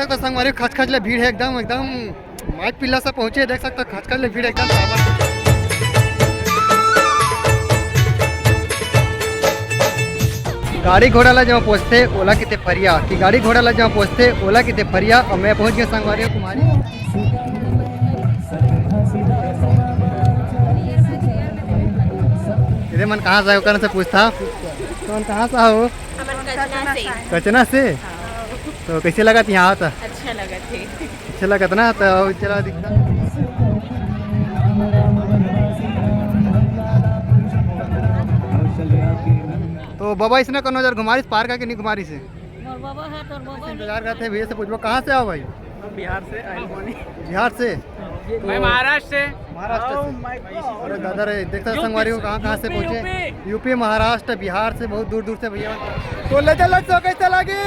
सकते संगवारी खच खच ले भीड़ है एकदम एकदम माइक पिल्ला से पहुंचे देख सकते खच खच ले भीड़ एकदम बराबर। गाड़ी घोड़ा ला जहाँ पहुँचते ओला कितने फरिया कि गाड़ी घोड़ा ला जहाँ पहुँचते ओला कितने फरिया और मैं पहुँच गया संगवारी कुमारी। इधर मन कहाँ से आयो करने से पूछता कौन कहाँ से आओ? कचना से। तो कैसे लगा यहाँ आता? अच्छा लगा थे। अच्छा लगा था ना तो चला दिखता। तो बाबा इसने कौन नजर घुमारी पार का कि नहीं घुमारी से? बाबा है तो बाबा इंतजार करते भैया से पूछो कहाँ से आओ भाई? बिहार से बिहार से। मैं महाराष्ट्र से। महाराष्ट्र से। अरे दादा रे देखता संगवारी को कहाँ से पहुँचे? यूपी महाराष्ट्र बिहार से बहुत दूर दूर से भैया। तो ले चल कैसे लगी?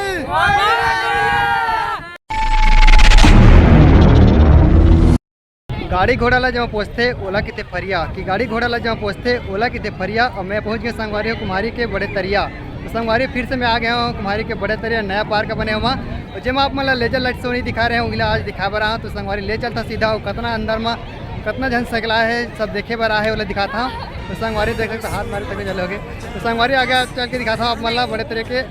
गाड़ी घोड़ा ला जहाँ पहुँचते ओला कितने फरिया कि गाड़ी घोड़ा ला जहाँ पहुँचते ओला कितने फरिया और मैं पहुँच गया संगवारी कुमारी के बड़े तरिया। तो संगवारी फिर से मैं आ गया हूँ कुमारी के बड़े तरिया नया पार्क बने हुआ और जब आप मतलब लेजर लाइट शो नहीं दिखा रहे हैं आज दिखा रहा हूँ। तो संगवारी ले चलता सीधा हो कितना अंदर में कितना जन सकला है सब देखे बार है बोले दिखाता हूँ। तो संगवारी देख सकते हाथ मारे तक चलोगे तो संगवारी आगे चल के दिखाता हूँ आप मतलब बड़े तरह के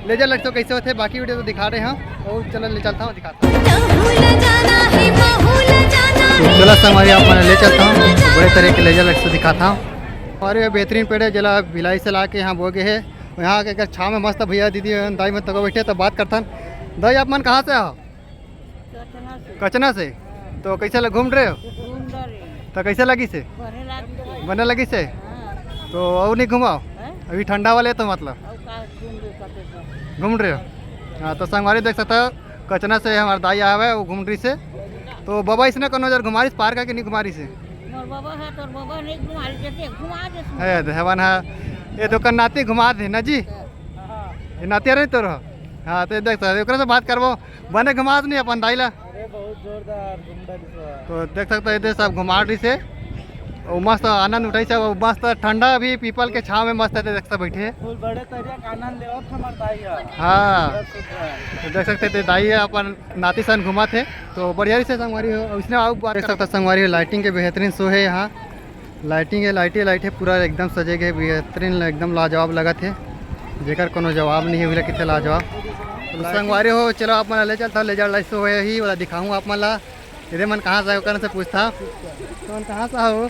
लेजर लाइट शो कैसे होते बाकी वीडियो तो दिखा रहे हैं और चलो ले चलता हूँ दिखाता हूँ। तो चलो संगवारी आप मैंने ले चलता हूँ बड़े तरह के लेजर लाइट शो दिखाता हूँ। और बेहतरीन पेड़ है जला भिलाई से ला के यहाँ बोगे है यहाँ के छाव में मस्त भैया दीदी दाई में तक बैठे तो बात करता दाई आप मन कहाँ से आओ? कचना से। तो कैसे घूम रहे हो? तो कैसे लगी से? बने लगी से। तो और नहीं घुमाओ अभी ठंडा वाले तो मतलब घूम रहे हो। हाँ तो संगवारी देख सकते हो कचना से हमारा दाई आया हुआ है वो घूम रही से। तो बाबा इसने कौन नजर घुमारी पार का कि नहीं घुमारी से? है देवन है ये तो कर नाती घुमा दे ना जी ये नातिया नहीं तो रहो। हाँ तो देख सकते से बात करबो बने घुमा नहीं अपन दाइला बहुत जोरदार तो देख सकते इधर सब घुमा रही से और मस्त आनंद उठाई से मस्त ठंडा भी पीपल के छाव में मस्त है देख सकते बैठे बड़े तरिया का आनंद ले हमार दाई। हाँ तो देख सकते थे दाई अपन नाती सन घुमा थे तो बढ़िया से संगवारी हो उसने आओ देख सकते संगवारी लाइटिंग के बेहतरीन शो है यहाँ लाइटिंग है लाइट है पूरा एकदम सजे गए बेहतरीन एकदम लाजवाब लगा थे जेकर कोनो जवाब नहीं है बोले कितने लाजवाब। तो संगवारी हो चलो आप मला ले चलता ले जा लाइट शो है ही वाला दिखाऊँ आप मला इधर मन कहाँ से करने से पूछता कौन कहाँ से हो?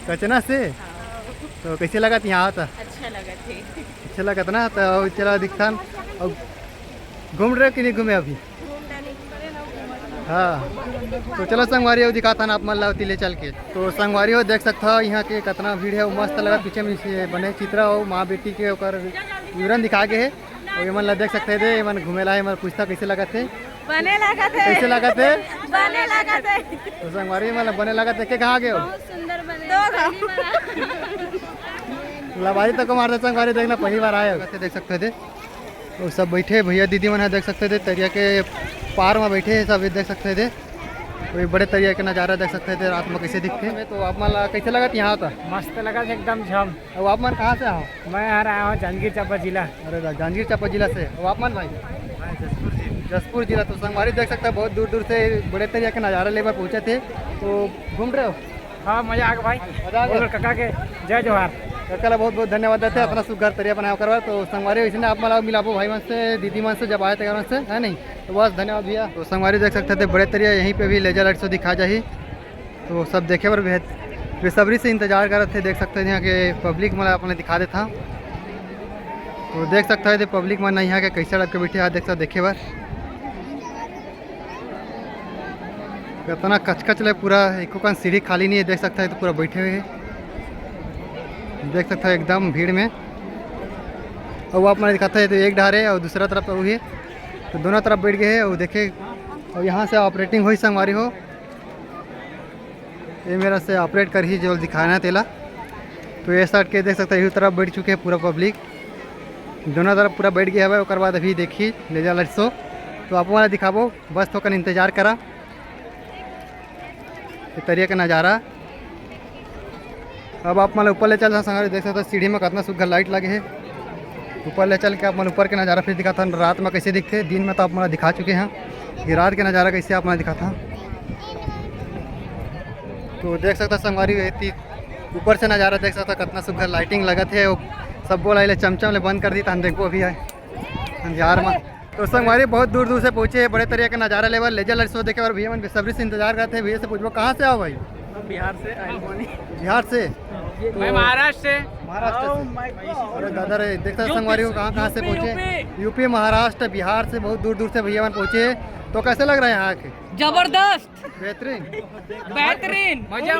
कचना से। तो कैसे लगा यहाँ आता? अच्छा लगा थे। अच्छा लगा था ना तो चला दिखता और घूम रहे कि नहीं घूमे अभी? हाँ तो चलो संगवारी हो दिखाता ना आप मन लाती ले चल के। तो संगवारी हो देख सकता हो यहाँ के कितना भीड़ है मस्त लगा पीछे में बने चित्र हो माँ बेटी के विवरण दिखा गए है और ये मन देख सकते थे मन घूमेला है मन पूछता कैसे लगा थे? बने लगा थे। कैसे लगा थे? बने लगा थे। तो संगवारी मतलब बने लगा थे के कहाँ गए हो? बहुत सुंदर बने। लबारी तक मारते संगवारी देखना पहली बार आए देख सकते थे वो सब बैठे भैया दीदी मन देख सकते थे तरिया के पार में बैठे सब देख सकते थे वही बड़े तरिया के नज़ारा देख सकते थे रात में कैसे दिखते। तो आप मन कैसे लगा यहाँ आता? मस्त लगा एकदम झम। और आप मन कहाँ से आओ? मैं आ रहा हूँ जांजगीर चांपा जिला। अरे जांजगीर चांपा जिला से। और आप मन भाई? जसपुर जिला। तो संगवारी देख सकते हैं बहुत दूर दूर से बड़े तरिया के नज़ारा लेकर पहुँचे थे तो घूम रहे हो? हाँ मजा आ गया भाई। मजा आ गया। काका के जय जोहार। काका बहुत बहुत धन्यवाद देते अपना सुघर तरिया बनाया करवा। तो संगवारी इसने आप मला मिलाबो भाई मन से दीदी मन से जब आए थे से है नहीं तो बस धन्यवाद भैया। तो संगवारी देख सकते थे बड़े तरिया यहीं पे भी लेजर लाइट शो दिखा जाही तो सब देखे पर बेसब्री से इंतजार कर रहे थे। देख सकते थे यहाँ के पब्लिक मतलब अपने दिखा देता तो देख सकते थे पब्लिक मन यहाँ के कैसे लग के बैठे यहाँ देख सकते देखे बार कितना कचकच ले पूरा एको का सीढ़ी खाली नहीं है देख सकता है तो पूरा बैठे हुए हैं देख सकता है एकदम भीड़ में। और वो आप मैंने दिखाता है तो एक ढारे और दूसरा तरफ वही है तो दोनों तरफ बैठ गए हैं और देखे और यहाँ से ऑपरेटिंग हुई संगवारी हो ये मेरा से ऑपरेट कर ही जो दिखाना तेला तो ये साइड के देख सकते हैं इस तरफ बैठ चुके हैं पूरा पब्लिक दोनों तरफ पूरा बैठ गया है। और बाद अभी देखी लेजर लाइट शो तो आप वाला दिखाबो बस थोड़ा इंतजार करा तरिया का नज़ारा। अब आप मतलब ऊपर ले चल संगवारी देख सकते सीढ़ी में कितना सुघर लाइट लगे है ऊपर ले चल के आप मन ऊपर के नज़ारा फिर दिखाता हूँ रात में कैसे दिखते। दिन में तो आप मन दिखा चुके हैं कि रात के नज़ारा कैसे आप मन दिखाता हूँ। तो देख सकता संगवारी ऊपर से नज़ारा देख सकता कितना सुंदर लाइटिंग लगत है। सब बोला ले चमचम ले बंद कर दी तहन देखो अभी है अंधियार में। तो संगवारी बहुत दूर दूर से पहुँचे हैं, बड़े तरीके का नज़ारा लेवल लेजर शो देखे और भैया मन बेसब्री से इंतजार करते हैं। भैया से पूछो कहाँ से आओ भाई? बिहार से बिहार से? मैं महाराष्ट्र से। महाराष्ट्र से। अरे दादा रे देखता संगवारी को कहाँ से पहुँचे? यूपी, महाराष्ट्र, बिहार से बहुत दूर दूर से भैया मन पहुँचे। तो कैसे लग रहा है यहाँ के? जबरदस्त, बेहतरीन बेहतरीन, मजा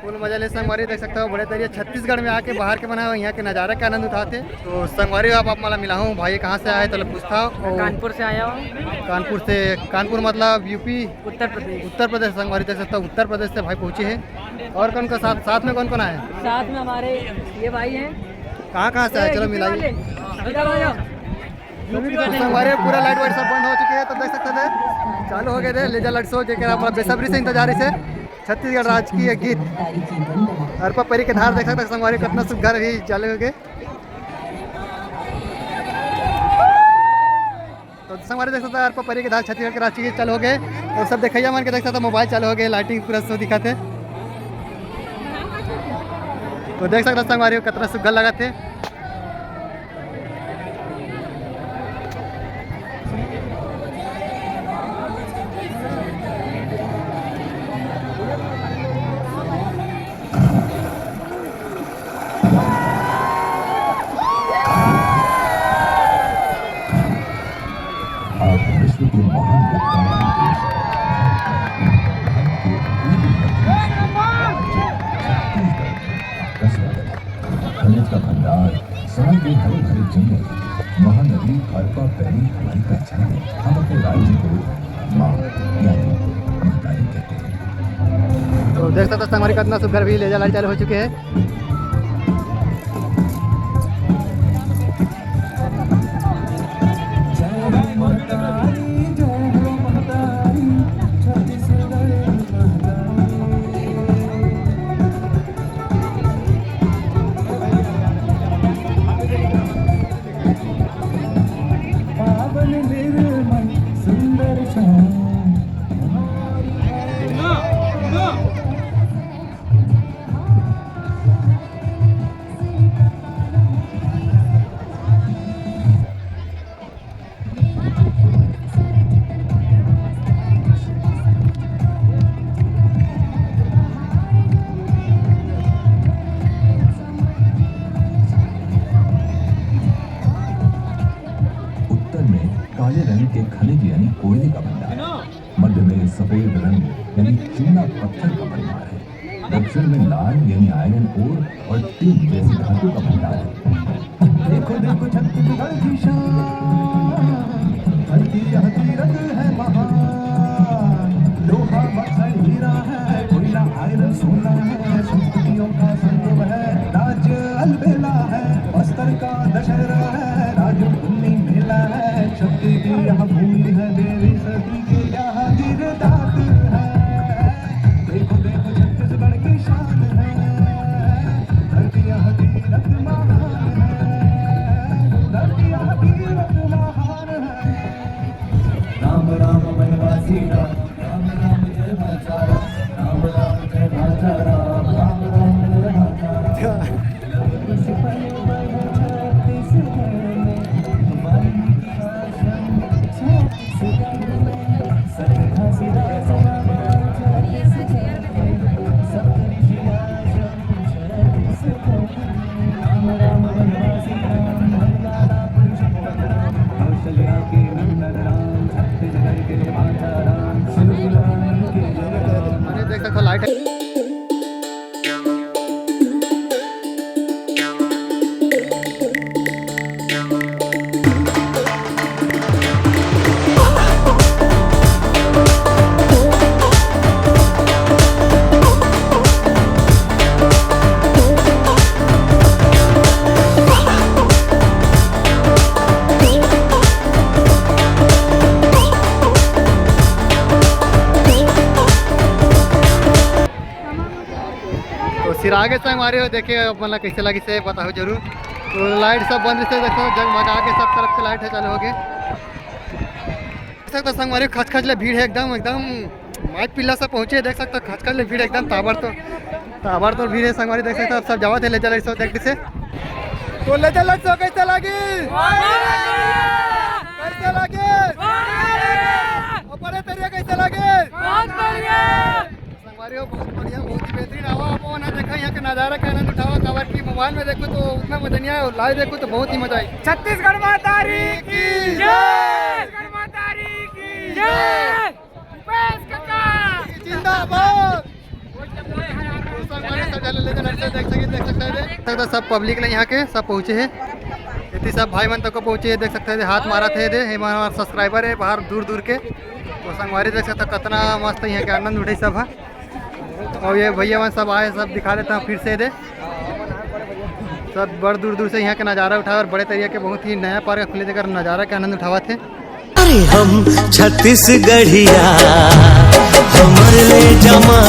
फुल मजा ले संगवारी देख सकते हो। बड़े तरीके छत्तीसगढ़ में आके बाहर के बना हुआ यहाँ के नज़ारे का आनंद उठाते। तो संगवारी आप मला मिला हूँ भाई कहाँ से आए तो पूछता हूँ। कानपुर से आया हूँ। कानपुर से? कानपुर मतलब यूपी? उत्तर प्रदेश। उत्तर प्रदेश संगवारी देख सकता हूँ उत्तर प्रदेश से भाई पहुँचे हैं। और कौन का साथ में कौन कौन आए? साथ में हमारे ये भाई हैं। कहाँ से आए? चलो मिलाइए। हमारे पूरा लाइट वाइट सब बंद हो चुके हैं। तो देख सकते थे चालू हो गए थे लेजर लाइट शो जेकर आप बेसब्री से इंतजारी से छत्तीसगढ़ राज्य की गीत अरपा परी के धार देख सकते संगवारी कितना सुघर भी चालू हो गए। तो संगवारी देख सकते अरपा परी के धार छत्तीसगढ़ के राष्ट्रीय गीत चालू हो गए। और सब देखिए मान के देख सकते मोबाइल चालू हो गए, लाइटिंग पूरा शो दिखाते। तो देख सकते संगवारी को कितना सुघर लगा थे। का भंडार, सड़क के हरे भरे जंगल, महानदी अरपा पैरी हमारी पहचान है। हम अपने राज्य को माँ यानी महतारी कहते हैं। तो देख सकते हमारी कितना सुघर भी लेजर लाइट चालू हो चुके हैं। काले रंग के खनिज यानी कोयले का भंडार, मध्य में सफेद रंग यानी चूना पत्थर का भंडार है। दक्षिण में लाल यानी आयरन ओर और टीन जैसी धातु का भंडार है। देखो देखो छत्तीसगढ़ की शान, धरती यह तीरथ है महान, लोहा पत्थर हीरा है, कोयला आयरन सोना है, संस्कृतियों का संगम है, राज्य अलबेला है, बस्तर का दशहरा है, राजू भूमि मेला है, शक्ति की यह भूमि है, देवी सती के यहाँ गिरदात है। देखो देखो छत्तीसगढ़ की शान है, धरती यह तीरथ महान है, धरती यह तीरथ महान है। राम राम वनवासी राम, राम राम जय भाषा राम, राम जय भाषा राम, राम राम जय भाषा राम। देख सकते लाइट है। सिर आगे से हमारे देखिए मतलब कैसे लगी से बताओ जरूर। तो लाइट सब बंद से देखो जगमगा के सब तरफ के लाइट है चालू हो गए। देख सकते संगवारी खचखच ले भीड़ है एकदम एकदम माइक पिल्ला से पहुंचे देख सकते खचखच ले भीड़ एकदम ताबड़तोड़ भीड़ है संगवारी देख सकते सब जावा थे ले चल देख से तो ले चल कैसे लगी कैसे लगे बड़े तरिया कैसे लगे संगवारी बहुत बढ़िया बहुत ही बेहतरीन आवा पवन है देखा यहाँ के नज़ारा का आनंद उठावा कवर की मोबाइल में देखो तो उतना मजा नहीं आया लाइव देखो तो बहुत ही मजा आई। छत्तीसगढ़ माता की जय, छत्तीसगढ़ माता की जय, बेस काका जिंदाबाद। देख सकते हैं सब पब्लिक ने यहाँ के सब पहुँचे हैं इतनी सब भाई मन तक को पहुँचे देख सकते हैं हाथ मारा थे दे हमारा सब्सक्राइबर है बाहर दूर दूर के तो संगवारी देख सकते कितना मस्त यहाँ के आनंद उठे सब है और ये भैया मन सब आए सब दिखा देता हूँ फिर से दे सब बड़ दूर दूर से यहाँ के नज़ारा उठाए और बड़े तरीके के बहुत ही नया पार्क खुले देकर नज़ारा के आनंद उठावा थे। अरे हम छत्तीसगढ़िया हमर ले जमा